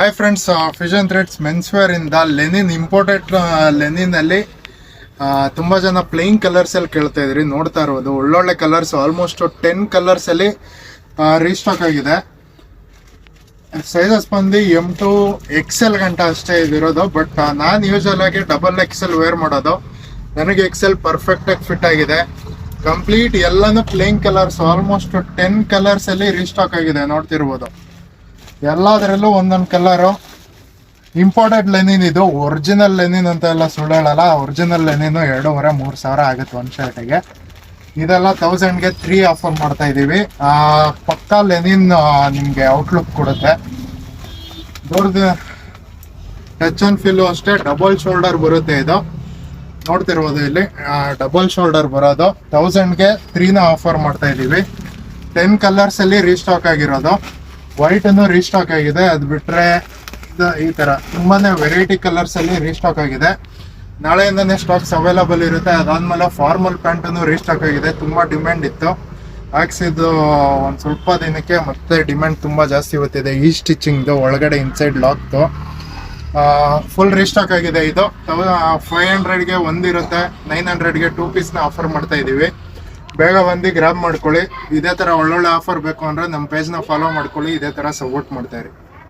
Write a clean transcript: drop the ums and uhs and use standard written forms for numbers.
Hi friends, fission threads menswear ಇಂದ linen imported linen ಅಲ್ಲಿ ತುಂಬಾ ಜನ ಪ್ಲೇನ್ ಕಲರ್ಸ್ ಅಲ್ಲಿ ಕೇಳ್ತಾ ಇದ್ರಿ. ನೋಡ್ತಾ ಇರೋದು ಒಳ್ಳೊಳ್ಳೆ ಕಲರ್ಸ್, ಆಲ್ಮೋಸ್ಟ್ 10 ಕಲರ್ಸ್ ಅಲ್ಲಿ ರೀಸ್ಟಾಕ್ ಆಗಿದೆ. ಸೈಜಸ್ ಬಂದು M2 XL ಗಂಟ ಅಷ್ಟೇ ಇದಿರೋದು. ಬಟ್ ನಾನು ಯೂಶಲ್ ಆಗಿ XXL ವೇರ್ ಮಾಡೋದು. ನನಗೆ XL ಪರ್ಫೆಕ್ಟ್ ಆಗಿ ಫಿಟ್ ಆಗಿದೆ. ಕಂಪ್ಲೀಟ್ ಎಲ್ಲಾನು ಪ್ಲೇನ್ ಕಲರ್ಸ್, ಆಲ್ಮೋಸ್ಟ್ 10 ಕಲರ್ಸ್ ಅಲ್ಲಿ ರೀಸ್ಟಾಕ್ ಆಗಿದೆ. ನೋಡ್ತಿರ್ಬೋದು, ಎಲ್ಲದರಲ್ಲೂ ಒಂದೊಂದು ಕಲರು. ಇಂಪೋರ್ಟೆಡ್ ಲೆನಿನ್ ಇದು, ಒರಿಜಿನಲ್ ಲೆನಿನ್ ಅಂತ ಎಲ್ಲ ಸುಳ್ಳು ಹೇಳಲ್ಲ. ಒರಿಜಿನಲ್ ಲೆನಿನ್ 2,500-3 ಸಾವಿರ ಆಗುತ್ತೆ ಒಂದು ಶರ್ಟಿಗೆ. ಇದೆಲ್ಲ 1000ಗೆ 3 ಆಫರ್ ಮಾಡ್ತಾ ಇದ್ದೀವಿ. ಪಕ್ಕಾ ಲೆನಿನ್ ನಿಮಗೆ ಔಟ್ಲುಕ್ ಕೊಡುತ್ತೆ. ದೊಡ್ಡದು ಟಚ್ ಅಂಡ್ ಫೀಲು ಅಷ್ಟೇ. ಡಬಲ್ ಶೋಲ್ಡರ್ ಬರುತ್ತೆ ಇದು. ನೋಡ್ತಿರ್ಬೋದು, ಇಲ್ಲಿ ಡಬಲ್ ಶೋಲ್ಡರ್ ಬರೋದು. 1000ಗೆ 3ನ ಆಫರ್ ಮಾಡ್ತಾ ಇದ್ದೀವಿ. 10 ಕಲರ್ಸ್ ಅಲ್ಲಿ ರೀಸ್ಟಾಕ್ ಆಗಿರೋದು. ವೈಟ್ ಅನ್ನು ರೀಸ್ಟಾಕ್ ಆಗಿದೆ. ಅದು ಬಿಟ್ರೆ ಈ ತರ ತುಂಬಾನೇ ವೆರೈಟಿ ಕಲರ್ಸ್ ಅಲ್ಲಿ ರೀಸ್ಟಾಕ್ ಆಗಿದೆ. ನಾಳೆಯಿಂದನೇ ಸ್ಟಾಕ್ಸ್ ಅವೈಲಬಲ್ ಇರುತ್ತೆ. ಅದಾದ್ಮೇಲೆ ಫಾರ್ಮಲ್ ಪ್ಯಾಂಟ್ ಅನ್ನು ರೀಸ್ಟಾಕ್ ಆಗಿದೆ. ತುಂಬಾ ಡಿಮ್ಯಾಂಡ್ ಇತ್ತು, ಹಾಕ್ಸಿದ್ದು ಒಂದ್ ಸ್ವಲ್ಪ ದಿನಕ್ಕೆ ಮತ್ತೆ ಡಿಮ್ಯಾಂಡ್ ತುಂಬಾ ಜಾಸ್ತಿ ಹೋಗ್ತಿದೆ. ಈ ಸ್ಟಿಚಿಂಗ್ದು ಒಳಗಡೆ ಇನ್ಸೈಡ್ ಲಾಕ್ದು ಫುಲ್ ರೀಸ್ಟಾಕ್ ಆಗಿದೆ. ಇದು 500ಗೆ ಒಂದಿರುತ್ತೆ, 900ಗೆ 2 ಪೀಸ್ನ ಆಫರ್ ಮಾಡ್ತಾ ಇದೀವಿ. ಬೇಗ ಬಂದು ಗ್ರಾಬ್ ಮಾಡ್ಕೊಳ್ಳಿ. ಇದೇ ತರ ಒಳ್ಳೊಳ್ಳೆ ಆಫರ್ ಬೇಕು ಅಂದ್ರೆ ನಮ್ಮ ಪೇಜ್ನ ಫಾಲೋ ಮಾಡ್ಕೊಳ್ಳಿ. ಇದೇ ತರ ಸಪೋರ್ಟ್ ಮಾಡ್ತಾ ಇರಿ.